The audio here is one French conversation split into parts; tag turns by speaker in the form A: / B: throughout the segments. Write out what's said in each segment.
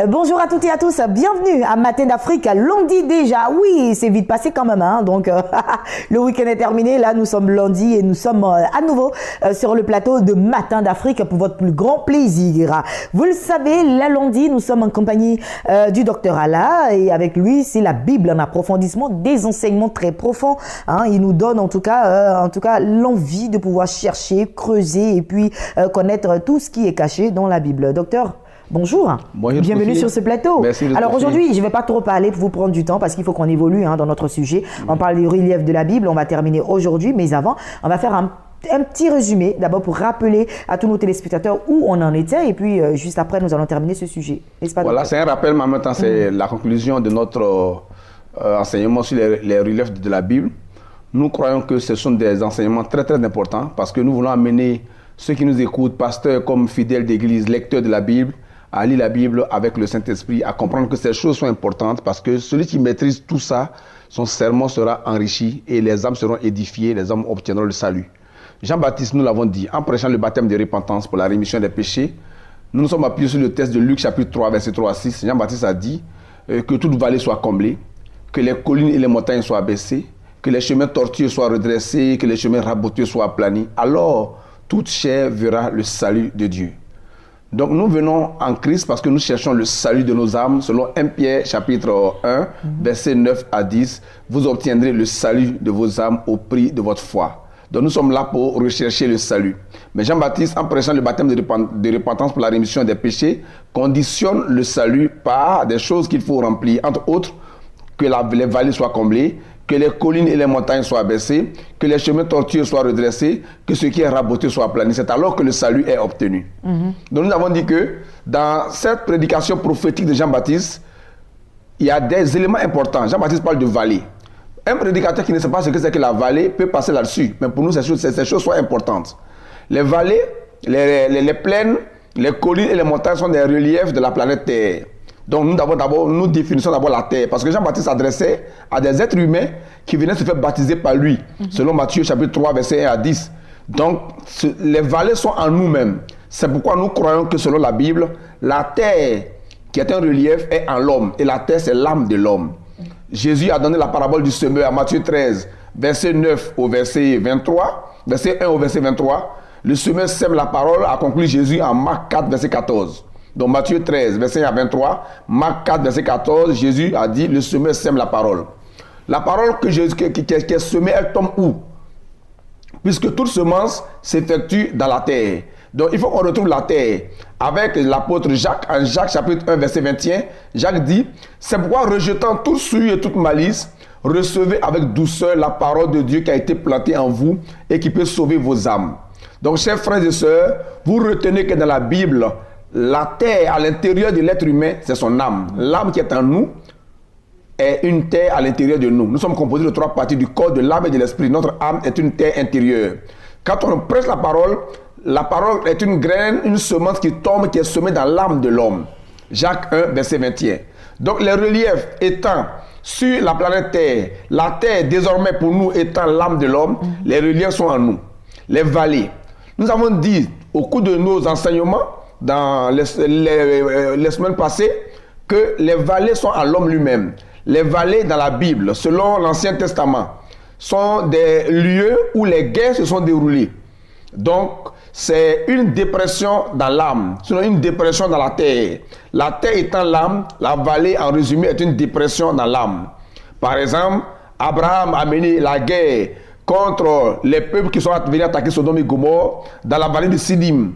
A: Bonjour à toutes et à tous, bienvenue à Matin d'Afrique, lundi déjà, oui c'est vite passé quand même, hein? Donc le week-end est terminé, là nous sommes lundi et nous sommes à nouveau sur le plateau de Matin d'Afrique pour votre plus grand plaisir. Vous le savez, là lundi nous sommes en compagnie du docteur Allah et avec lui c'est la Bible en approfondissement, des enseignements très profonds, hein? Il nous donne en tout cas l'envie de pouvoir chercher, creuser et puis connaître tout ce qui est caché dans la Bible. Docteur, bonjour, bienvenue sur ce plateau.
B: Merci.
A: Alors aujourd'hui, je ne vais pas trop parler pour vous prendre du temps parce qu'il faut qu'on évolue dans notre sujet. On parle du relief de la Bible, on va terminer aujourd'hui, mais avant, on va faire un petit résumé d'abord pour rappeler à tous nos téléspectateurs où on en était et puis juste après, nous allons terminer ce sujet. N'est-ce pas,
B: voilà, c'est un rappel, mais en même temps, c'est la conclusion de notre enseignement sur les reliefs de la Bible. Nous croyons que ce sont des enseignements très très importants parce que nous voulons amener ceux qui nous écoutent, pasteurs comme fidèles d'église, lecteurs de la Bible, à lire la Bible avec le Saint-Esprit, à comprendre que ces choses sont importantes parce que celui qui maîtrise tout ça, son serment sera enrichi et les âmes seront édifiées, les âmes obtiendront le salut. Jean-Baptiste, nous l'avons dit, en prêchant le baptême de repentance pour la rémission des péchés, nous nous sommes appuyés sur le texte de Luc chapitre 3, verset 3 à 6. Jean-Baptiste a dit que toute vallée soit comblée, que les collines et les montagnes soient abaissées, que les chemins tortueux soient redressés, que les chemins raboteux soient aplanis. Alors, toute chair verra le salut de Dieu. Donc nous venons en Christ parce que nous cherchons le salut de nos âmes. Selon 1 Pierre chapitre 1, versets 9 à 10, vous obtiendrez le salut de vos âmes au prix de votre foi. Donc nous sommes là pour rechercher le salut. Mais Jean-Baptiste, en prêchant le baptême de repentance pour la rémission des péchés, conditionne le salut par des choses qu'il faut remplir. Entre autres, que les vallées soient comblées, que les collines et les montagnes soient abaissées, que les chemins tortueux soient redressés, que ce qui est raboté soit aplani. C'est alors que le salut est obtenu. Donc nous avons dit que dans cette prédication prophétique de Jean-Baptiste, il y a des éléments importants. Jean-Baptiste parle de vallée. Un prédicateur qui ne sait pas ce que c'est que la vallée peut passer là-dessus. Mais pour nous, ces choses sont importantes. Les vallées, les plaines, les collines et les montagnes sont des reliefs de la planète Terre. Donc nous définissons d'abord la terre. Parce que Jean-Baptiste s'adressait à des êtres humains qui venaient se faire baptiser par lui. Selon Matthieu chapitre 3, verset 1 à 10. Donc les vallées sont en nous-mêmes. C'est pourquoi nous croyons que selon la Bible, la terre qui est un relief est en l'homme. Et la terre c'est l'âme de l'homme. Jésus a donné la parabole du semeur à Matthieu 13, verset 9 au verset 23. Verset 1 au verset 23. Le semeur sème la parole, a conclu Jésus en Marc 4, verset 14. Donc Matthieu 13, verset 1 à 23, Marc 4, verset 14, Jésus a dit, le semeur sème la parole. La parole qui est semée, elle tombe où? Puisque toute semence s'effectue dans la terre. Donc il faut qu'on retrouve la terre. Avec l'apôtre Jacques, en Jacques chapitre 1, verset 21, Jacques dit, c'est pourquoi rejetant toute souille et toute malice, recevez avec douceur la parole de Dieu qui a été plantée en vous et qui peut sauver vos âmes. Donc chers frères et sœurs, vous retenez que dans la Bible, la terre à l'intérieur de l'être humain, c'est son âme. L'âme qui est en nous est une terre à l'intérieur de nous. Nous sommes composés de 3 parties du corps, de l'âme et de l'esprit. Notre âme est une terre intérieure. Quand on prêche la parole est une graine, une semence qui tombe, qui est semée dans l'âme de l'homme. Jacques 1, verset 21. Donc les reliefs étant sur la planète Terre, la terre désormais pour nous étant l'âme de l'homme, les reliefs sont en nous. Les vallées. Nous avons dit au cours de nos enseignements, dans les semaines passées, que les vallées sont à l'homme lui-même. Les vallées dans la Bible, selon l'Ancien Testament, sont des lieux où les guerres se sont déroulées. Donc, c'est une dépression dans l'âme, sinon une dépression dans la terre. La terre étant l'âme, la vallée, en résumé, est une dépression dans l'âme. Par exemple, Abraham a mené la guerre contre les peuples qui sont venus attaquer Sodome et Gomorrhe dans la vallée de Sidim.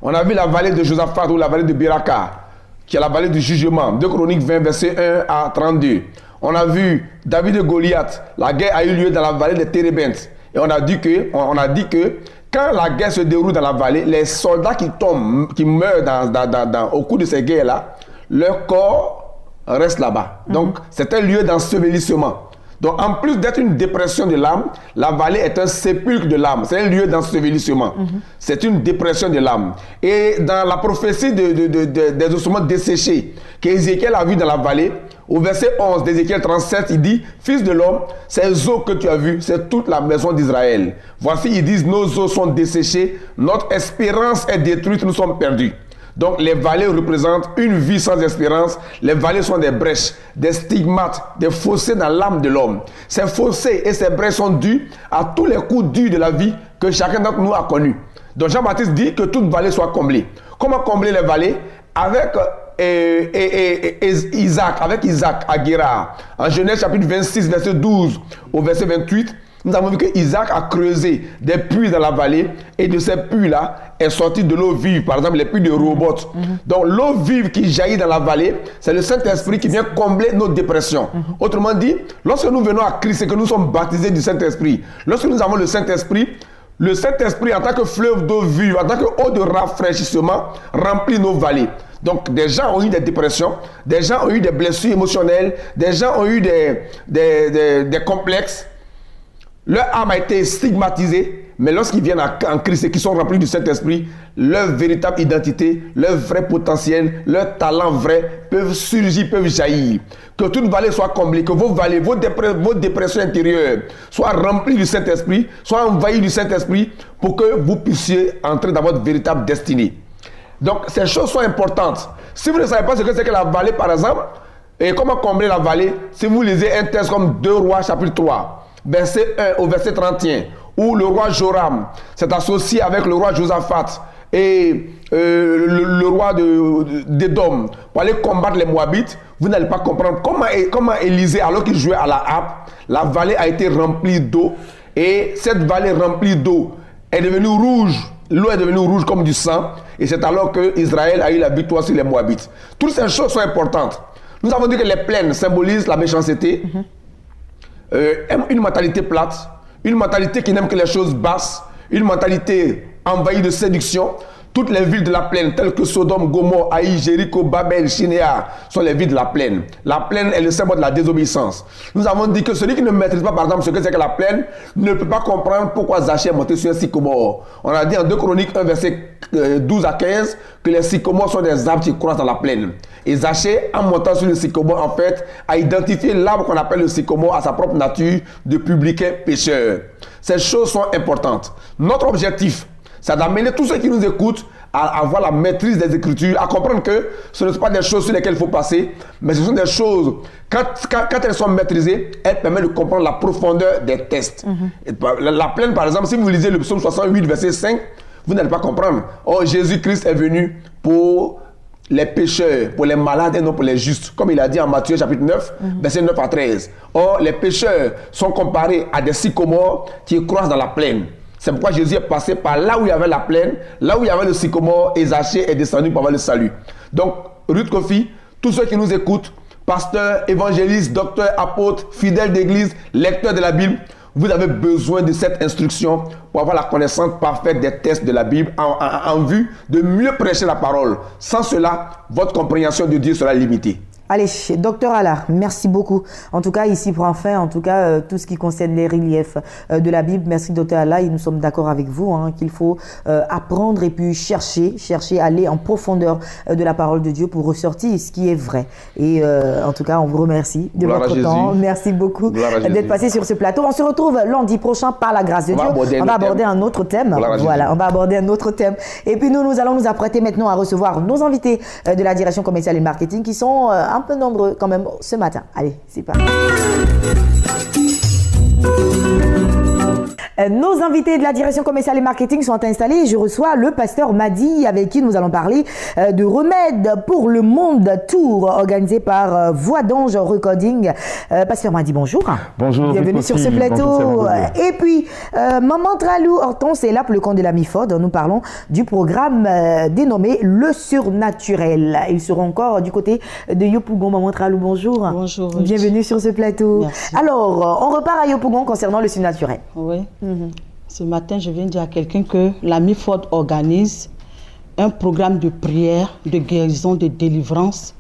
B: On a vu la vallée de Josaphat ou la vallée de Biraka, qui est la vallée du jugement. 2 Chroniques 20, verset 1 à 32. On a vu David et Goliath. La guerre a eu lieu dans la vallée de Térébinthe. Et on a dit que quand la guerre se déroule dans la vallée, les soldats qui tombent, qui meurent au cours de ces guerres-là, leur corps reste là-bas. Donc, c'est un lieu d'ensevelissement. Donc, en plus d'être une dépression de l'âme, la vallée est un sépulcre de l'âme. C'est un lieu d'ensevelissement. C'est une dépression de l'âme. Et dans la prophétie des ossements desséchés qu'Ézéchiel a vu dans la vallée, Au verset 11 d'Ézéchiel 37, il dit, Fils de l'homme, ces eaux que tu as vues, c'est toute la maison d'Israël. Voici, ils disent, nos eaux sont desséchées, notre espérance est détruite, nous sommes perdus. Donc les vallées représentent une vie sans espérance. Les vallées sont des brèches, des stigmates, des fossés dans l'âme de l'homme. Ces fossés et ces brèches sont dus à tous les coups durs de la vie que chacun d'entre nous a connus. Donc Jean-Baptiste dit que toute vallée soit comblée. Comment combler les vallées? Avec Isaac à Guérard. En Genèse chapitre 26, verset 12 au verset 28, nous avons vu que Isaac a creusé des puits dans la vallée et de ces puits-là est sorti de l'eau vive, par exemple les puits de Rehoboth. Donc l'eau vive qui jaillit dans la vallée, c'est le Saint-Esprit qui vient combler nos dépressions. Autrement dit, lorsque nous venons à Christ et que nous sommes baptisés du Saint-Esprit, lorsque nous avons le Saint-Esprit en tant que fleuve d'eau vive, en tant que eau de rafraîchissement, remplit nos vallées. Donc des gens ont eu des dépressions, des gens ont eu des blessures émotionnelles, des gens ont eu des complexes. Leur âme a été stigmatisée, mais lorsqu'ils viennent en Christ et qu'ils sont remplis du Saint-Esprit, leur véritable identité, leur vrai potentiel, leur talent vrai peuvent surgir, peuvent jaillir. Que toute vallée soit comblée, que vos vallées, vos dépressions intérieures soient remplies du Saint-Esprit, soient envahies du Saint-Esprit pour que vous puissiez entrer dans votre véritable destinée. Donc ces choses sont importantes. Si vous ne savez pas ce que c'est que la vallée, par exemple, et comment combler la vallée, si vous lisez un texte comme 2 Rois chapitre 3, verset 1 au verset 31, où le roi Joram s'est associé avec le roi Josaphat et le roi d'Édom pour aller combattre les Moabites, vous n'allez pas comprendre comment Élisée, alors qu'il jouait à la harpe, la vallée a été remplie d'eau, et cette vallée remplie d'eau est devenue rouge. L'eau est devenue rouge comme du sang, et c'est alors que Israël a eu la victoire sur les Moabites. Toutes ces choses sont importantes. Nous avons dit que les plaines symbolisent la méchanceté, une mentalité plate, une mentalité qui n'aime que les choses basses, une mentalité envahie de séduction. Toutes les villes de la plaine, telles que Sodome, Gomorrhe, Haï, Jéricho, Babel, Shinéar, sont les villes de la plaine. La plaine est le symbole de la désobéissance. Nous avons dit que celui qui ne maîtrise pas, par exemple, ce que c'est que la plaine, ne peut pas comprendre pourquoi Zachée est monté sur un sycomore. On a dit en 2 Chroniques 1, verset 12 à 15, que les sycomores sont des arbres qui croissent dans la plaine. Et Zachée, en montant sur le sycomore, en fait, a identifié l'arbre qu'on appelle le sycomore à sa propre nature de publicain pécheur. Ces choses sont importantes. Notre objectif, c'est d'amener tous ceux qui nous écoutent à avoir la maîtrise des Écritures, à comprendre que ce ne sont pas des choses sur lesquelles il faut passer, mais ce sont des choses, quand elles sont maîtrisées, elles permettent de comprendre la profondeur des textes. La plaine, par exemple, si vous lisez le psaume 68, verset 5, vous n'allez pas comprendre. Oh, Jésus-Christ est venu pour les pécheurs, pour les malades et non pour les justes. Comme il a dit en Matthieu chapitre 9, verset 9 à 13. Or, les pécheurs sont comparés à des sycomores qui croissent dans la plaine. C'est pourquoi Jésus est passé par là où il y avait la plaine, là où il y avait le sycomore, et Zachée est descendu pour avoir le salut. Donc, Ruth Kofi, tous ceux qui nous écoutent, pasteurs, évangélistes, docteurs, apôtres, fidèles d'église, lecteurs de la Bible, vous avez besoin de cette instruction pour avoir la connaissance parfaite des textes de la Bible en vue de mieux prêcher la parole. Sans cela, votre compréhension de Dieu sera limitée.
A: Allez, docteur Alla, merci beaucoup. En tout cas, ici prend fin, en tout cas, tout ce qui concerne les reliefs de la Bible. Merci, docteur Alla, et nous sommes d'accord avec vous qu'il faut apprendre et puis chercher, aller en profondeur de la parole de Dieu pour ressortir ce qui est vrai. Et en tout cas, on vous remercie de votre temps. Merci beaucoup d'être passé sur ce plateau. On se retrouve lundi prochain par la grâce de Dieu. On va aborder un autre thème. Voilà, on va aborder un autre thème. Et puis nous allons nous apprêter maintenant à recevoir nos invités de la direction commerciale et marketing qui sont un peu nombreux quand même ce matin. Allez, c'est parti. Nos invités de la direction commerciale et marketing sont installés. Je reçois le pasteur Madi avec qui nous allons parler de remèdes pour le monde tour organisé par Voix d'Ange Recording. Pasteur Madi, bonjour.
C: Bonjour.
A: Bienvenue sur ce plateau. Et puis, Maman Tralou Hortense est là pour le compte de la MIFOD. Nous parlons du programme dénommé Le Surnaturel. Ils seront encore du côté de Yopougon. Maman Tralou, bonjour.
C: Bonjour.
A: Bienvenue sur ce plateau.
C: Merci.
A: Alors, on repart à Yopougon concernant le surnaturel.
C: Oui. Ce matin, je viens dire à quelqu'un que la MIFOD organise un programme de prière, de guérison, de délivrance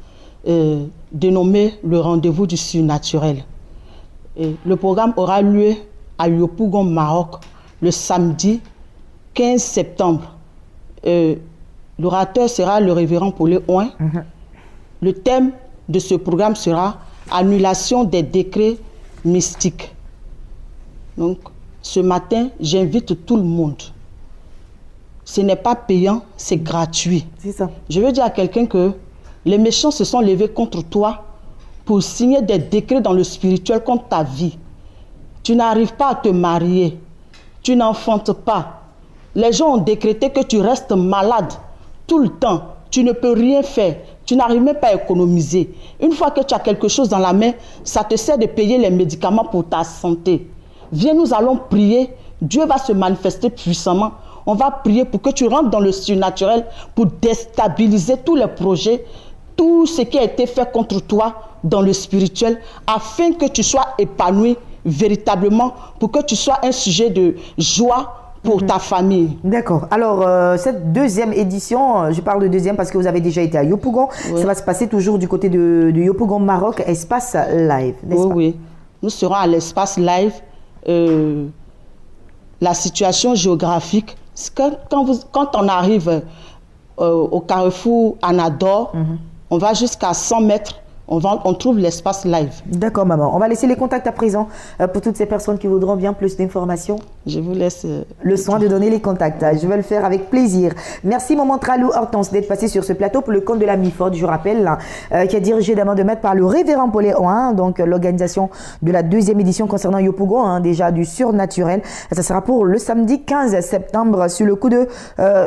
C: dénommé le rendez-vous du surnaturel. Et le programme aura lieu à Yopougon, Maroc, le samedi 15 septembre. L'orateur sera le révérend Paulé Ouin. Le thème de ce programme sera annulation des décrets mystiques. Donc, ce matin, j'invite tout le monde. Ce n'est pas payant, c'est gratuit.
A: C'est ça.
C: Je veux dire à quelqu'un que les méchants se sont levés contre toi pour signer des décrets dans le spirituel contre ta vie. Tu n'arrives pas à te marier. Tu n'enfantes pas. Les gens ont décrété que tu restes malade tout le temps. Tu ne peux rien faire. Tu n'arrives même pas à économiser. Une fois que tu as quelque chose dans la main, ça te sert de payer les médicaments pour ta santé. Viens, nous allons prier. Dieu va se manifester puissamment. On va prier pour que tu rentres dans le surnaturel pour déstabiliser tous les projets, tout ce qui a été fait contre toi dans le spirituel, afin que tu sois épanoui véritablement, pour que tu sois un sujet de joie pour ta famille.
A: D'accord. Alors, cette deuxième édition, je parle de deuxième parce que vous avez déjà été à Yopougon. Oui. Ça va se passer toujours du côté de Yopougon, Maroc, Espace Live, n'est-ce pas?
C: Oui. Nous serons à l'Espace Live. La situation géographique, quand on arrive au carrefour Anador, on va jusqu'à 100 mètres. On trouve l'Espace Live.
A: D'accord, maman. On va laisser les contacts à présent pour toutes ces personnes qui voudront bien plus d'informations.
C: Je vous laisse
A: le soin de donner les contacts. Je vais le faire avec plaisir. Merci, maman Tralou Hortense, d'être passée sur ce plateau pour le compte de la MIFOD, je rappelle, qui est dirigé d'amant de maître par le révérend Pauléon, donc l'organisation de la deuxième édition concernant Yopougon, déjà du surnaturel. Ça sera pour le samedi 15 septembre sur le coup de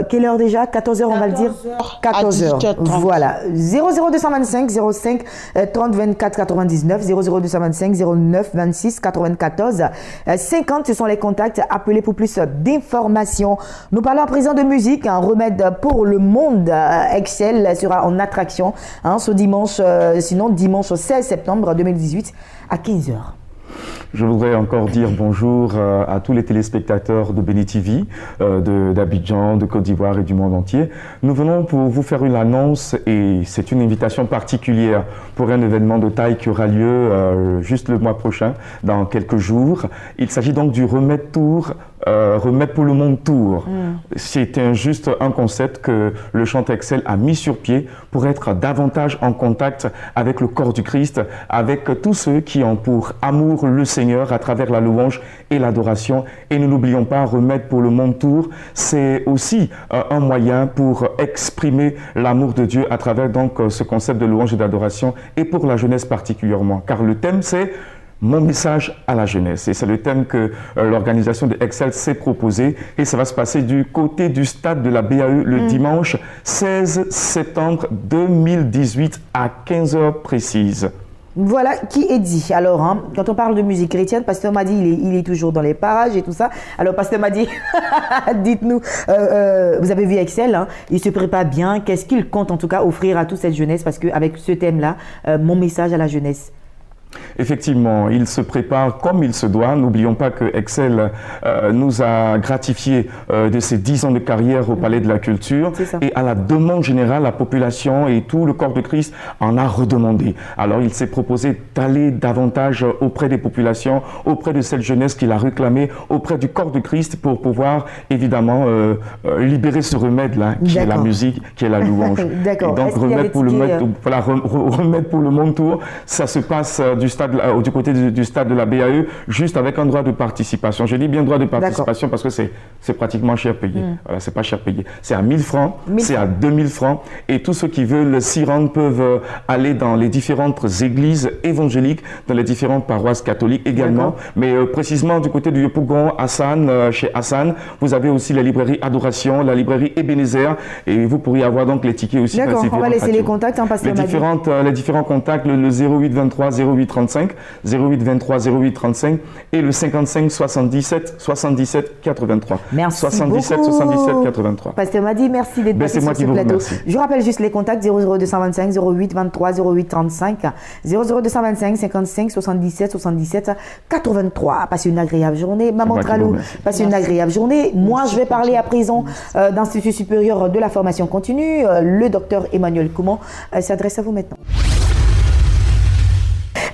A: quelle heure déjà? 14h, on va le dire. 14h. Voilà. 00225 05 30 24 99 00225 09 26 94 50, ce sont les contacts. Appelez pour plus d'informations. Nous parlons à présent de musique. Un remède pour le monde. Excel sera en attraction ce dimanche, sinon dimanche 16 septembre 2018 à 15h.
D: Je voudrais encore dire bonjour à tous les téléspectateurs de Béni TV, d'Abidjan, de Côte d'Ivoire et du monde entier. Nous venons pour vous faire une annonce et c'est une invitation particulière pour un événement de taille qui aura lieu juste le mois prochain, dans quelques jours. Il s'agit donc du Remède Tour. Remède pour le monde tour. C'est juste un concept que le Chante Excel a mis sur pied pour être davantage en contact avec le corps du Christ, avec tous ceux qui ont pour amour le Seigneur à travers la louange et l'adoration. Et ne l'oublions pas, Remède pour le monde tour, c'est aussi un moyen pour exprimer l'amour de Dieu à travers donc ce concept de louange et d'adoration, et pour la jeunesse particulièrement, car le thème c'est mon message à la jeunesse. Et c'est le thème que l'organisation de Excel s'est proposé. Et ça va se passer du côté du stade de la BAE le dimanche 16 septembre 2018 à 15h précise.
A: Voilà qui est dit. Alors, quand on parle de musique chrétienne, Pasteur m'a dit il est toujours dans les parages et tout ça. Alors, Pasteur m'a dit, dites-nous, vous avez vu Excel, il se prépare bien. Qu'est-ce qu'il compte en tout cas offrir à toute cette jeunesse? Parce qu'avec ce thème-là, mon message à la jeunesse.
D: Effectivement, il se prépare comme il se doit. N'oublions pas que Excel nous a gratifié de ses 10 ans de carrière au Palais de la Culture. Et à la demande générale, la population et tout le corps de Christ en a redemandé. Alors il s'est proposé d'aller davantage auprès des populations, auprès de cette jeunesse qu'il a réclamée, auprès du corps de Christ pour pouvoir évidemment libérer ce remède-là qui est la musique, qui est la louange. Et donc remède pour le monde tour, ça se passe du côté du stade de la BAE, juste avec un droit de participation. Je dis bien droit de participation parce que c'est pratiquement cher payé. Voilà, c'est pas cher payé. C'est à 1000 francs, c'est à 2000 francs. Et tous ceux qui veulent s'y rendre peuvent aller dans les différentes églises évangéliques, dans les différentes paroisses catholiques également. Mais précisément du côté du Yopougon, chez Hassan, vous avez aussi la librairie Adoration, la librairie Ebenezer. Et vous pourriez avoir donc les tickets aussi.
A: D'accord, on va laisser les contacts.
D: Les différents contacts, le 08 23 08 35, 08 23 08 35 et le 55 77 77 83.
A: Merci
D: 77
A: beaucoup.
D: 77 83.
A: Pasteur Madi, merci d'être passé sur ce plateau. Je rappelle juste les contacts 00225 08 23 08 35, 00225 55 77 77 83. Passez une agréable journée. Maman Tralou, passez une agréable journée. Moi, je vais parler à présent d'Institut supérieur de la formation continue. Le docteur Emmanuel Kouman s'adresse à vous maintenant.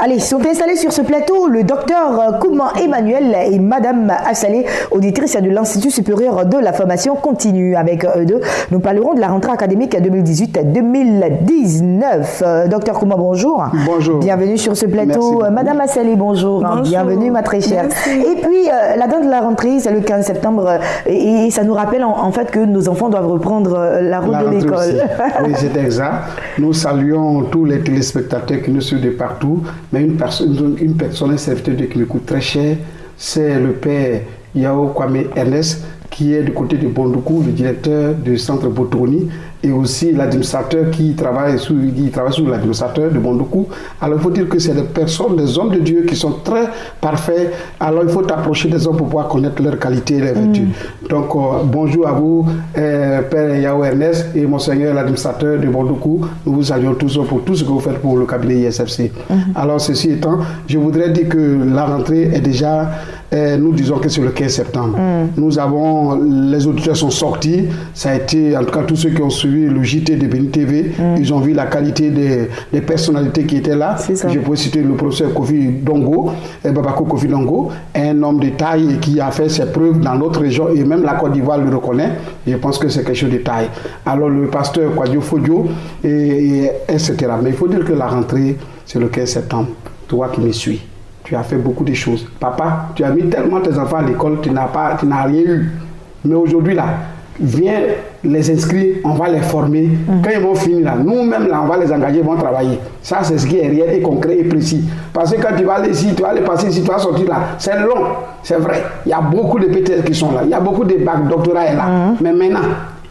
A: Allez, sont installés sur ce plateau le docteur Kouman Emmanuel et Madame Assalé, auditrice de l'Institut supérieur de la formation continue. Avec eux deux, nous parlerons de la rentrée académique 2018-2019. Docteur Kouman, bonjour.
E: Bonjour.
A: Bienvenue sur ce plateau. Madame Assalé, bonjour.
F: Bonjour.
A: Bienvenue, ma très chère.
F: Merci.
A: Et puis, la date de la rentrée, c'est le 15 septembre. Et ça nous rappelle en fait que nos enfants doivent reprendre la route de l'école.
E: Oui, c'est exact. Nous saluons tous les téléspectateurs qui nous suivent de partout. Mais une personne, un serviteur qui me coûte très cher, c'est le père Yao Kwame Ernest, qui est du côté de Bondoukou, le directeur du centre Botouni, et aussi l'administrateur qui travaille sous l'administrateur de Bondoukou. Alors il faut dire que c'est des personnes, des hommes de Dieu qui sont très parfaits. Alors il faut approcher des hommes pour pouvoir connaître leurs qualités et leurs vertus. Donc bonjour à vous, Père Yao Ernest et Monseigneur l'administrateur de Bondoukou. Nous vous saluons tous pour tout ce que vous faites pour le cabinet ISFC. Alors ceci étant, je voudrais dire que la rentrée est déjà, nous disons que c'est le 15 septembre. Nous avons, les auditeurs sont sortis, ça a été, en tout cas tous ceux qui ont suivi le JT de Béni TV, ils ont vu la qualité des personnalités qui étaient là. Je peux citer le professeur Kofi Dongo, Babako Kofi Dongo, un homme de taille qui a fait ses preuves dans notre région et même la Côte d'Ivoire le reconnaît. Je pense que c'est quelque chose de taille. Alors le pasteur Kwadio Fodio, etc. Mais il faut dire que la rentrée, c'est le 15 septembre. Toi qui me suis, tu as fait beaucoup de choses. Papa, tu as mis tellement tes enfants à l'école, tu n'as rien eu. Mais aujourd'hui là, viens les inscrire, on va les former. Quand ils vont finir là, nous-mêmes là, on va les engager, ils vont travailler. Ça, c'est ce qui est réel et concret et précis. Parce que quand tu vas aller ici, tu vas aller passer ici, tu vas sortir là, c'est long, c'est vrai. Il y a beaucoup de PTS qui sont là, il y a beaucoup de bacs, doctorat est là. Mais maintenant,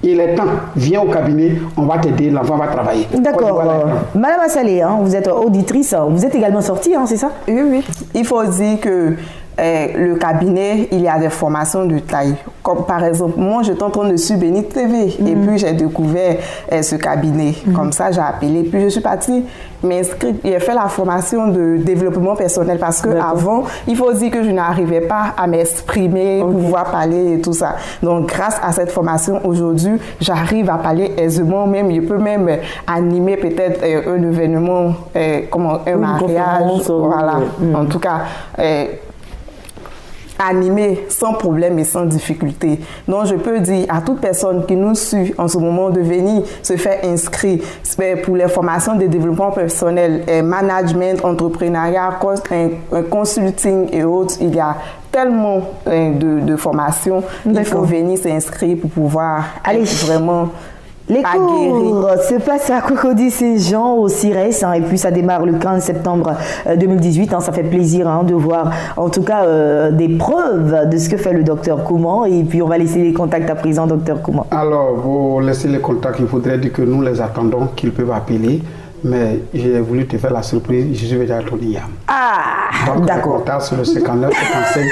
E: il est temps, viens au cabinet, on va t'aider, l'enfant va travailler.
A: D'accord. Madame Assalé, vous êtes auditrice, vous êtes également sortie, c'est ça?
F: Oui, oui. Il faut dire que le cabinet, il y a des formations de taille. Comme par exemple, moi, j'étais en train de suivre Béni TV et puis j'ai découvert ce cabinet. Comme ça, j'ai appelé. Puis je suis partie m'inscrire. J'ai fait la formation de développement personnel parce que avant, il faut dire que je n'arrivais pas à m'exprimer, pouvoir parler et tout ça. Donc, grâce à cette formation, aujourd'hui, j'arrive à parler aisément. Même, je peux même animer peut-être un événement, comme un mariage. Voilà. En tout cas, animer sans problème et sans difficulté. Donc, je peux dire à toute personne qui nous suit en ce moment de venir se faire inscrire pour les formations de développement personnel, management, entrepreneuriat, consulting et autres. Il y a tellement de formations. Il faut venir s'inscrire pour pouvoir être vraiment...
A: Les cours se passent à Cocody Saint-Jean au CIRES et puis ça démarre le 15 septembre 2018. Ça fait plaisir de voir en tout cas des preuves de ce que fait le docteur Kouman et puis on va laisser les contacts à présent, docteur Kouman.
E: Alors, vous laissez les contacts, il faudrait dire que nous les attendons, qu'ils peuvent appeler. Mais j'ai voulu te faire la surprise, je suis déjà à ton IAM.
A: Donc, d'accord.
E: Contact sur le 59 55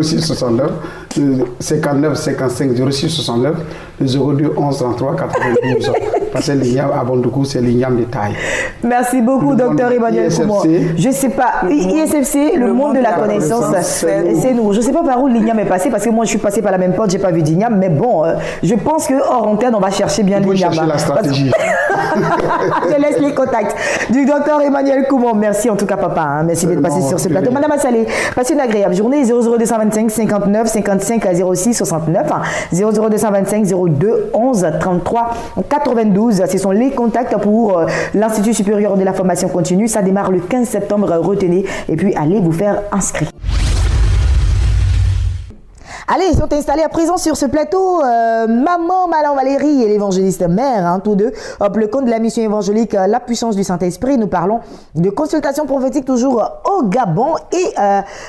E: 06 69, le 59 55 06 69, le 02 11 33 92. Parce que l'IAM à Bondoukou, c'est l'IAM de taille.
A: Merci beaucoup, docteur Emmanuel Kouman. Je ne sais pas, ISFC, le monde de la connaissance, c'est nous. Je ne sais pas par où l'IAM est passé, parce que moi je suis passé par la même porte, je n'ai pas vu d'IAM, mais bon, je pense que hors antenne, on va chercher bien l'IAM.
E: On va chercher la stratégie.
A: Je laisse les contacts du docteur Emmanuel Kouman. Merci en tout cas, papa. Merci d'être passé sur ce plateau. Madame Assalé, passez une agréable journée. 00225 59 55 06 69 00225 02 11 33 92. Ce sont les contacts pour l'Institut supérieur de la formation continue. Ça démarre le 15 septembre. Retenez et puis allez vous faire inscrire. Allez, ils sont installés à présent sur ce plateau. Maman Malan Valérie et l'évangéliste mère, tous deux. Le compte de la mission évangélique La puissance du Saint-Esprit. Nous parlons de consultation prophétique toujours au Gabon. Et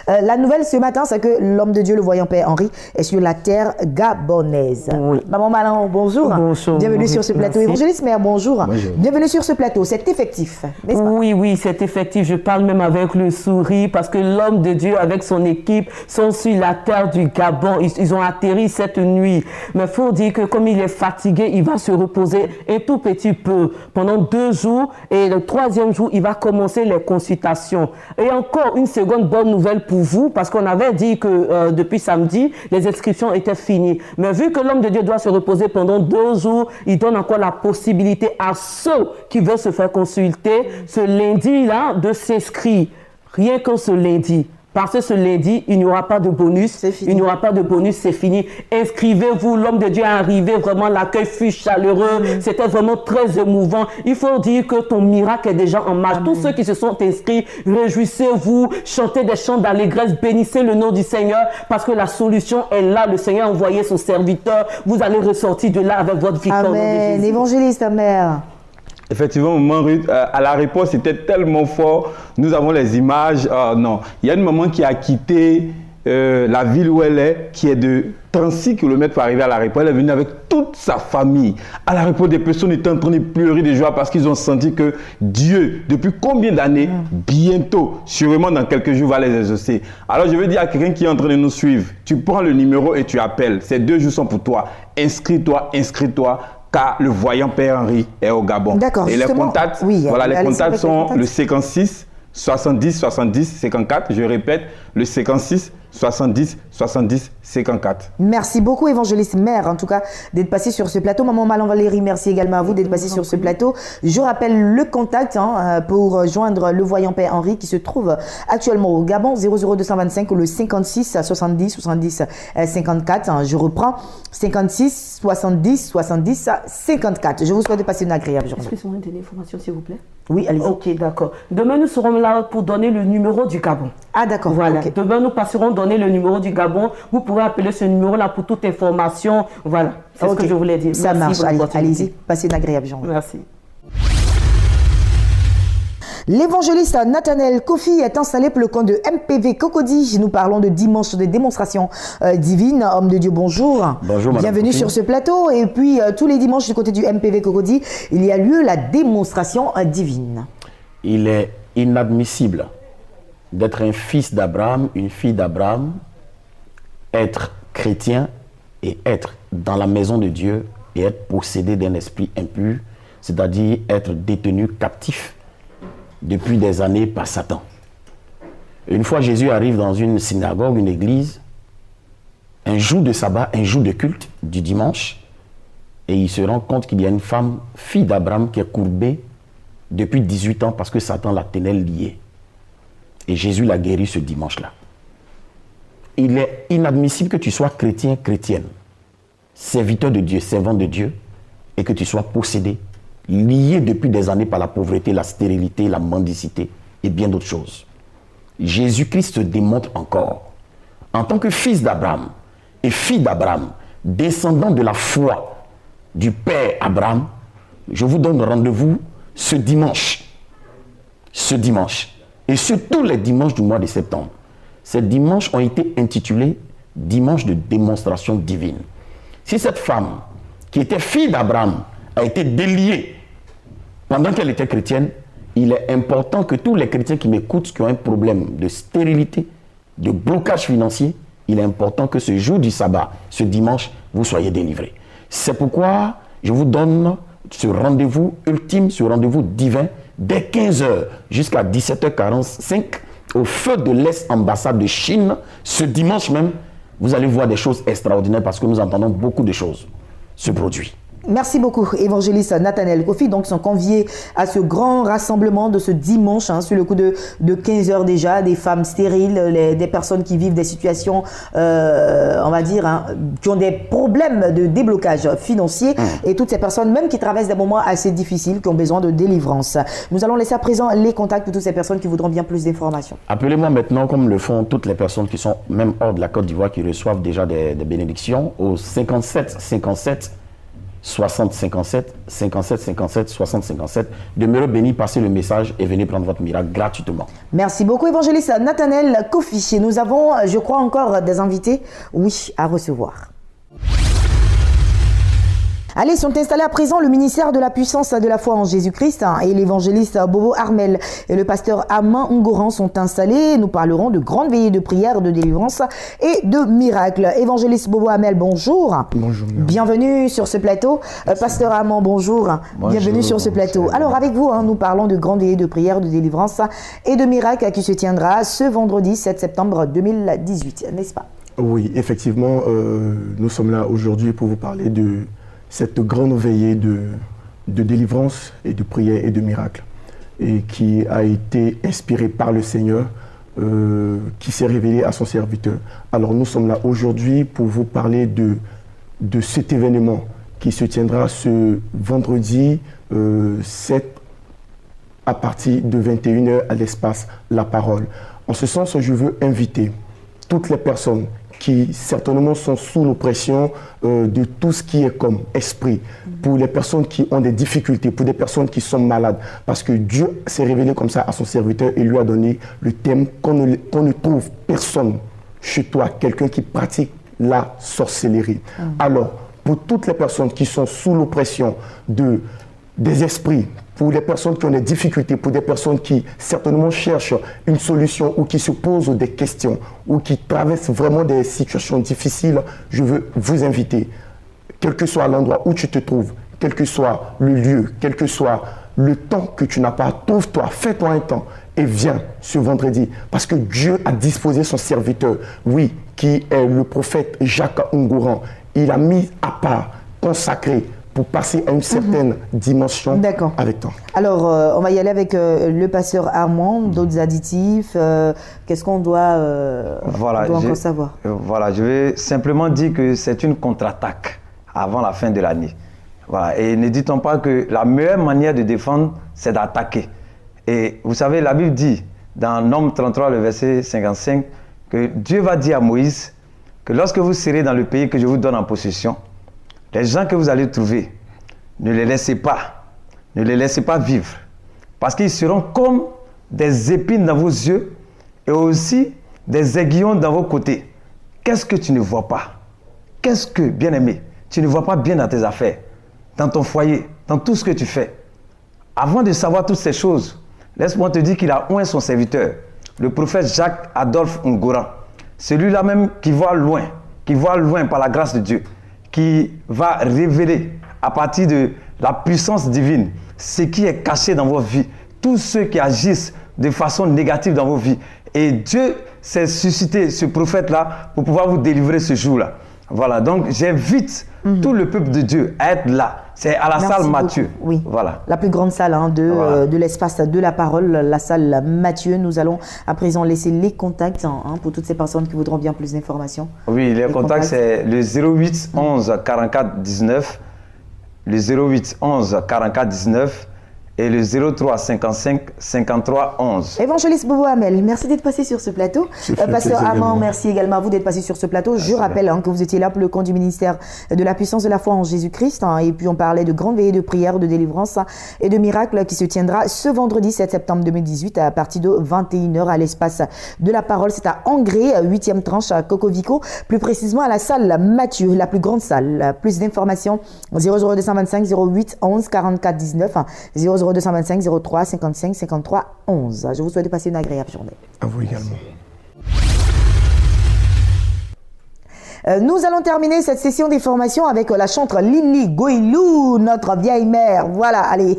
A: la nouvelle ce matin, c'est que l'homme de Dieu, le voyant Père Henri, est sur la terre gabonaise. Oui. Maman Malan, bonjour.
G: Bonjour.
A: Bienvenue sur ce plateau.
G: Merci.
A: Évangéliste mère, bonjour.
G: Bonjour.
A: Bienvenue sur ce plateau. C'est effectif, n'est-ce pas?
G: Oui, oui, c'est effectif. Je parle même avec le sourire parce que l'homme de Dieu avec son équipe sont sur la terre du Gabon. Gabon, ils ont atterri cette nuit. Mais il faut dire que comme il est fatigué, il va se reposer un tout petit peu pendant 2 jours. Et le 3e jour, il va commencer les consultations. Et encore une seconde bonne nouvelle pour vous, parce qu'on avait dit que depuis samedi, les inscriptions étaient finies. Mais vu que l'homme de Dieu doit se reposer pendant 2 jours, il donne encore la possibilité à ceux qui veulent se faire consulter ce lundi-là de s'inscrire. Rien que ce lundi. Parce que ce lundi, il n'y aura pas de bonus. Il n'y aura pas de bonus, c'est fini. Inscrivez-vous, l'homme de Dieu est arrivé, vraiment l'accueil fut chaleureux. C'était vraiment très émouvant. Il faut dire que ton miracle est déjà en marche. Tous ceux qui se sont inscrits, réjouissez-vous, chantez des chants d'allégresse, bénissez le nom du Seigneur parce que la solution est là. Le Seigneur a envoyé son serviteur. Vous allez ressortir de là avec votre victoire.
A: Amen. Évangéliste, mère.
H: Effectivement, maman Ruth, à la réponse, c'était tellement fort. Nous avons les images. Non, il y a une maman qui a quitté la ville où elle est, qui est de 36 km pour arriver à la réponse. Elle est venue avec toute sa famille. À la réponse, des personnes étaient en train de pleurer de joie parce qu'ils ont senti que Dieu, depuis combien d'années, bientôt, sûrement dans quelques jours, va les exaucer. Alors, je veux dire à quelqu'un qui est en train de nous suivre, tu prends le numéro et tu appelles. Ces 2 jours sont pour toi. Inscris-toi, inscris-toi. Car le voyant Père Henri est au Gabon.
A: D'accord.
H: Et les contacts, voilà, les contacts sont le 56 70 70 54. Je répète, le 56 70 70 54.
A: Merci beaucoup, évangéliste mère, en tout cas, d'être passé sur ce plateau. Maman Malan Valérie, merci également à vous d'être passé sur ce plateau. Je rappelle le contact pour joindre le voyant Père Henri qui se trouve actuellement au Gabon, 00225 ou le 56 70 70 54. Je reprends, 56 70 70 54. Je vous souhaite de passer une agréable journée.
G: Est-ce que vous avez une information, s'il vous plaît?
A: Oui, allez-y.
G: Ok, d'accord. Demain, nous serons là pour donner le numéro du Gabon.
A: Ah, d'accord.
G: Voilà.
A: Okay.
G: Demain, nous passerons donner le numéro du Gabon. Vous pourrez appeler ce numéro-là pour toute information. Voilà. C'est ce que je voulais dire.
A: Ça
G: Merci
A: marche. Allez-y. Passez une agréable journée.
G: Merci.
A: L'évangéliste Nathanaël Kofi est installé pour le compte de MPV Cocody. Nous parlons de dimanche de démonstration divine. Homme de Dieu, bonjour.
I: Bonjour, madame.
A: Bienvenue sur ce plateau. Et puis, tous les dimanches du côté du MPV Cocody, il y a lieu la démonstration divine.
I: Il est inadmissible d'être un fils d'Abraham, une fille d'Abraham, être chrétien et être dans la maison de Dieu et être possédé d'un esprit impur, c'est-à-dire être détenu captif depuis des années par Satan. Une fois Jésus arrive dans une synagogue, une église, un jour de sabbat, un jour de culte du dimanche, et il se rend compte qu'il y a une femme, fille d'Abraham, qui est courbée depuis 18 ans parce que Satan la tenait liée. Et Jésus l'a guérie ce dimanche-là. Il est inadmissible que tu sois chrétien, chrétienne, serviteur de Dieu, servant de Dieu, et que tu sois possédé, lié depuis des années par la pauvreté, la stérilité, la mendicité et bien d'autres choses. Jésus-Christ se démontre encore. En tant que fils d'Abraham et fille d'Abraham, descendant de la foi du Père Abraham, je vous donne rendez-vous ce dimanche. Ce dimanche. Et sur tous les dimanches du mois de septembre. Ces dimanches ont été intitulés dimanche de démonstration divine. Si cette femme, qui était fille d'Abraham, a été déliée pendant qu'elle était chrétienne, il est important que tous les chrétiens qui m'écoutent, qui ont un problème de stérilité, de blocage financier, il est important que ce jour du sabbat, ce dimanche, vous soyez délivrés. C'est pourquoi je vous donne ce rendez-vous ultime, ce rendez-vous divin, dès 15h jusqu'à 17h45, au feu de l'ex-ambassade de Chine, ce dimanche même, vous allez voir des choses extraordinaires parce que nous entendons beaucoup de choses se produire.
A: Merci beaucoup, évangéliste Nathanaël Kofi. Donc, sont conviés à ce grand rassemblement de ce dimanche, sur le coup de 15 heures déjà, des femmes stériles, des personnes qui vivent des situations, on va dire, qui ont des problèmes de déblocage financier et toutes ces personnes, même qui traversent des moments assez difficiles, qui ont besoin de délivrance. Nous allons laisser à présent les contacts pour toutes ces personnes qui voudront bien plus d'informations.
I: Appelez-moi maintenant, comme le font toutes les personnes qui sont même hors de la Côte d'Ivoire, qui reçoivent déjà des bénédictions, au 57 57 60 57 57 57 60 57. Demeurez bénis, passez le message et venez prendre votre miracle gratuitement.
A: Merci beaucoup, évangéliste Nathanaël Kofi. Nous avons, je crois, encore des invités, oui, à recevoir. Allez, sont installés à présent le ministère de la puissance de la foi en Jésus-Christ et l'évangéliste Bobo Armel et le pasteur Aman Ngoran sont installés. Nous parlerons de grandes veillées de prière, de délivrance et de miracles. Évangéliste Bobo Armel, bonjour.
J: Bonjour.
A: Bienvenue sur ce plateau. Pasteur Aman, bonjour. Bienvenue sur ce plateau. Alors avec vous, nous parlons de grandes veillées de prière, de délivrance et de miracles qui se tiendra ce vendredi 7 septembre 2018, n'est-ce pas?
J: Oui, effectivement, nous sommes là aujourd'hui pour vous parler de cette grande veillée de délivrance et de prière et de miracles, et qui a été inspirée par le Seigneur, qui s'est révélé à son serviteur. Alors nous sommes là aujourd'hui pour vous parler de cet événement qui se tiendra ce vendredi 7 à partir de 21h à l'espace La Parole. En ce sens, je veux inviter toutes les personnes qui certainement sont sous l'oppression de tout ce qui est comme esprit, pour les personnes qui ont des difficultés, pour des personnes qui sont malades, parce que Dieu s'est révélé comme ça à son serviteur et lui a donné le thème qu'on ne trouve personne chez toi, quelqu'un qui pratique la sorcellerie. Alors, pour toutes les personnes qui sont sous l'oppression des esprits, pour les personnes qui ont des difficultés, pour des personnes qui certainement cherchent une solution ou qui se posent des questions ou qui traversent vraiment des situations difficiles, je veux vous inviter, quel que soit l'endroit où tu te trouves, quel que soit le lieu, quel que soit le temps que tu n'as pas, trouve-toi, fais-toi un temps et viens ce vendredi, parce que Dieu a disposé son serviteur, oui, qui est le prophète Jacques Ngoran. Il a mis à part, consacré, pour passer à une certaine dimension avec toi.
A: Alors, on va y aller avec le pasteur Armand, d'autres additifs. Qu'est-ce qu'on doit, encore savoir?
K: Voilà, je vais simplement dire que c'est une contre-attaque avant la fin de l'année. Voilà, et ne dit-on pas que la meilleure manière de défendre, c'est d'attaquer. Et vous savez, la Bible dit, dans Nombre 33, le verset 55, que Dieu va dire à Moïse que lorsque vous serez dans le pays que je vous donne en possession, les gens que vous allez trouver, ne les laissez pas vivre. Parce qu'ils seront comme des épines dans vos yeux et aussi des aiguillons dans vos côtés. Qu'est-ce que tu ne vois pas? Qu'est-ce que, bien-aimé, tu ne vois pas bien dans tes affaires, dans ton foyer, dans tout ce que tu fais? Avant de savoir toutes ces choses, laisse-moi te dire qu'il a oint son serviteur, le prophète Jacques Adolphe Ngoran. Celui-là même qui voit loin par la grâce de Dieu, qui va révéler à partir de la puissance divine ce qui est caché dans vos vies, tous ceux qui agissent de façon négative dans vos vies. Et Dieu s'est suscité ce prophète-là pour pouvoir vous délivrer ce jour-là. Voilà, donc j'invite tout le peuple de Dieu à être là. C'est à la salle Matthieu.
A: Oui,
K: voilà.
A: La plus grande salle de l'espace de la parole, la salle Matthieu. Nous allons à présent laisser les contacts pour toutes ces personnes qui voudront bien plus d'informations.
K: Oui, les contacts, c'est le 08 11 44 19, le 08 11 44 19 et le 03 55 53 11.
A: Évangéliste Bobo Armel, merci d'être passé sur ce plateau. Pasteur Armand, merci également à vous d'être passé sur ce plateau. Je rappelle que vous étiez là pour le compte du ministère de la puissance de la foi en Jésus-Christ. Et puis on parlait de grandes veillées de prière, de délivrance et de miracles qui se tiendra ce vendredi 7 septembre 2018 à partir de 21h à l'espace de la parole. C'est à Angré, 8e tranche à Cocovico, plus précisément à la salle Matthieu, la plus grande salle. Plus d'informations 00225 08 11 44 19 00225 03 55 53 11. Je vous souhaite de passer une agréable journée.
J: À vous également.
A: Nous allons terminer cette session des formations avec la chanteuse Lili Goïlou, notre vieille mère. Voilà, allez,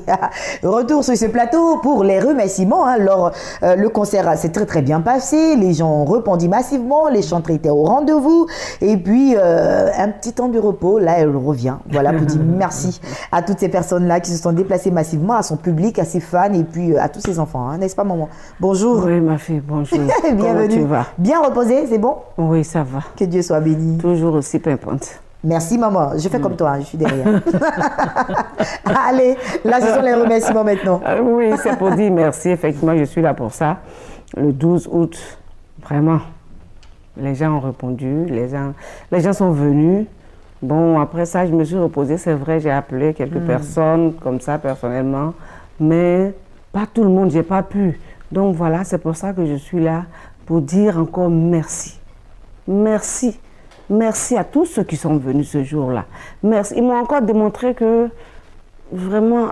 A: retour sur ce plateau pour les remerciements. Alors, le concert s'est très très bien passé, les gens ont répondu massivement, les chanteurs étaient au rendez-vous. Et puis, un petit temps de repos, là, elle revient. Voilà, pour dire merci à toutes ces personnes-là qui se sont déplacées massivement, à son public, à ses fans et puis à tous ses enfants. N'est-ce pas, maman? Bonjour.
L: Oui, ma fille, bonjour.
A: Bienvenue. Comment tu vas? Bien reposé, c'est bon?
L: Oui, ça va.
A: Que Dieu soit béni.
L: Toujours aussi pimpante.
A: Merci maman, je fais comme toi, je suis derrière. Allez, là ce sont les remerciements maintenant.
L: Oui, c'est pour dire merci, effectivement je suis là pour ça. Le 12 août, vraiment, les gens ont répondu, les gens sont venus. Bon, après ça, je me suis reposée, c'est vrai, j'ai appelé quelques personnes comme ça personnellement, mais pas tout le monde, j'ai pas pu. Donc voilà, c'est pour ça que je suis là, pour dire encore merci. Merci Merci à tous ceux qui sont venus ce jour-là. Merci. Ils m'ont encore démontré que vraiment,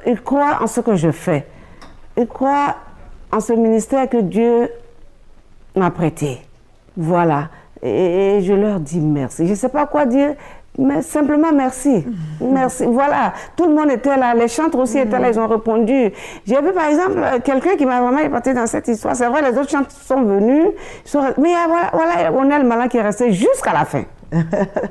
L: ils croient en ce que je fais. Ils croient en ce ministère que Dieu m'a prêté. Voilà. Et je leur dis merci. Je ne sais pas quoi dire, mais simplement merci. Merci. Voilà. Tout le monde était là. Les chantres aussi étaient là. Ils ont répondu. J'ai vu par exemple quelqu'un qui m'a vraiment épaté dans cette histoire. C'est vrai, les autres chantres sont venus. Mais voilà, on est le malin qui est resté jusqu'à la fin.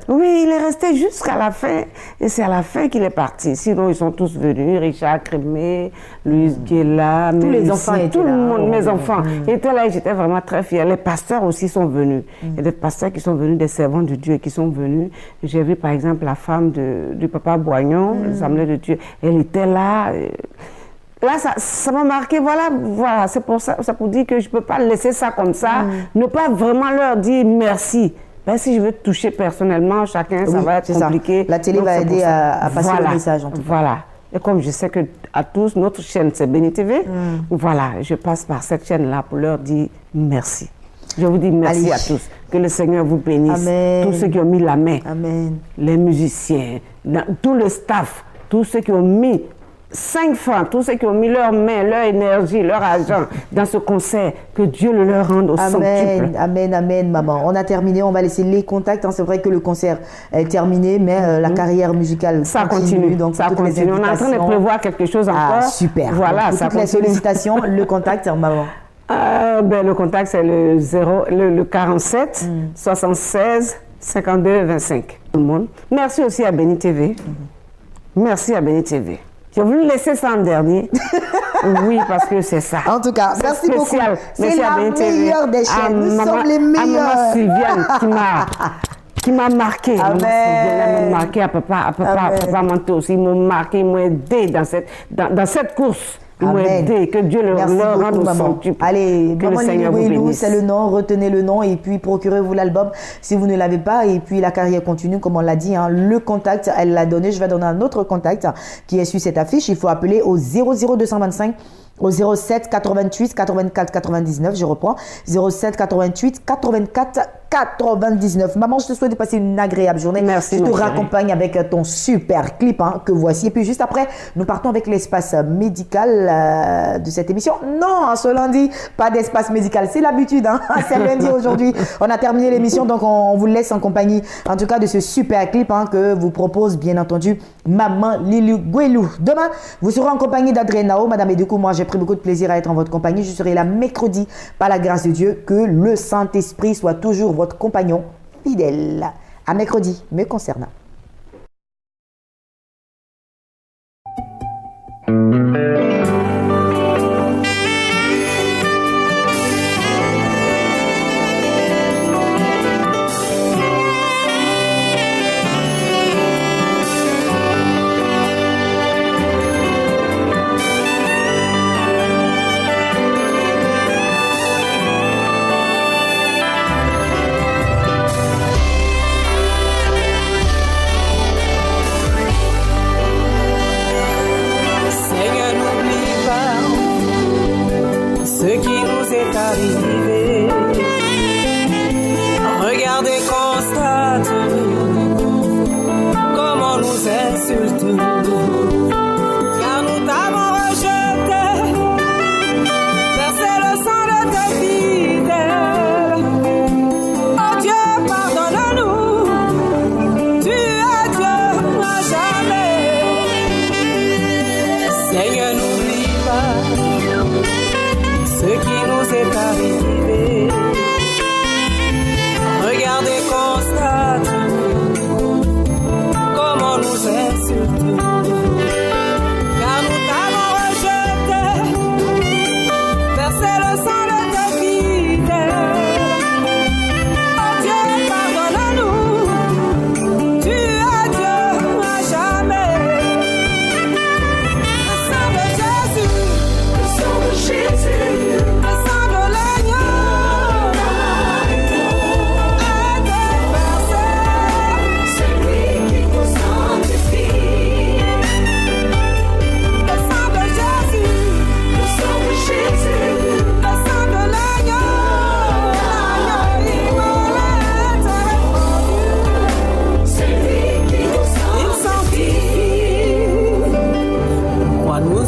L: Oui, il est resté jusqu'à la fin. Et c'est à la fin qu'il est parti. Sinon, ils sont tous venus. Richard Crémé, Louise qui est là.
A: Tous les enfants étaient là.
L: Tout le monde, mes enfants étaient là et j'étais vraiment très fière. Les pasteurs aussi sont venus. Il y a des pasteurs qui sont venus, des servants de Dieu qui sont venus. J'ai vu par exemple la femme du papa Boignon, l'Assemblée de Dieu. Elle était là. Là, ça m'a marqué, voilà, c'est pour ça, pour dire que je ne peux pas laisser ça comme ça, ne pas vraiment leur dire merci. Ben, si je veux toucher personnellement chacun, ça va être compliqué.
A: Ça. La télé va aider à passer le message en tout cas.
L: Voilà. Et comme je sais que à tous, notre chaîne c'est Béni TV, voilà, je passe par cette chaîne-là pour leur dire merci. Je vous dis merci à tous. Que le Seigneur vous bénisse.
A: Amen.
L: Tous ceux qui ont mis la main,
A: Amen.
L: Les musiciens, tout le staff, tous ceux qui ont mis 5 francs, tous ceux qui ont mis leur main, leur énergie, leur argent dans ce concert, que Dieu le leur rende au centuple.
A: Amen, amen, maman. On a terminé, on va laisser les contacts. C'est vrai que le concert est terminé, mais la carrière musicale
L: ça continue.
A: Donc,
L: ça continue. On est en train de prévoir quelque chose encore.
A: Ah, super.
L: Voilà,
A: donc,
L: ça
A: toutes les sollicitations, le contact, maman.
L: Le contact, c'est le 47 76 52 25. Tout le monde. Merci aussi à Béni TV. Merci à Béni TV. J'ai voulu laisser ça en dernier. Oui, parce que c'est ça.
A: En tout cas, merci beaucoup. C'est la meilleure des chaînes. Nous sommes les meilleurs.
L: À maman Sylviane qui m'a marqué.
A: Amen.
L: Maman m'a marqué, à papa Manto aussi. Ils m'ont marqué, ils m'ont aidé dans cette course. Amen. Que Dieu leur rende au centuple.
A: Allez,
L: que le Seigneur vous bénisse.
A: C'est le nom, retenez le nom et puis procurez-vous l'album si vous ne l'avez pas. Et puis la carrière continue, comme on l'a dit, le contact, elle l'a donné. Je vais donner un autre contact qui est sur cette affiche. Il faut appeler au 00225 au 07 88 84 99, je reprends, 07 88 84 99. Maman, je te souhaite de passer une agréable journée.
L: Merci.
A: Je te raccompagne avec ton super clip que voici. Et puis juste après, nous partons avec l'espace médical de cette émission. Non, ce lundi, pas d'espace médical. C'est l'habitude, c'est lundi aujourd'hui. On a terminé l'émission, donc on vous laisse en compagnie, en tout cas, de ce super clip que vous propose, bien entendu, Maman Lili Guelou. Demain, vous serez en compagnie d'Adrienne, Madame Edoukou. Moi, j'ai pris beaucoup de plaisir à être en votre compagnie. Je serai là mercredi, par la grâce de Dieu. Que le Saint-Esprit soit toujours votre compagnon fidèle. À mercredi, me concernant.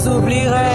M: s'oublierait.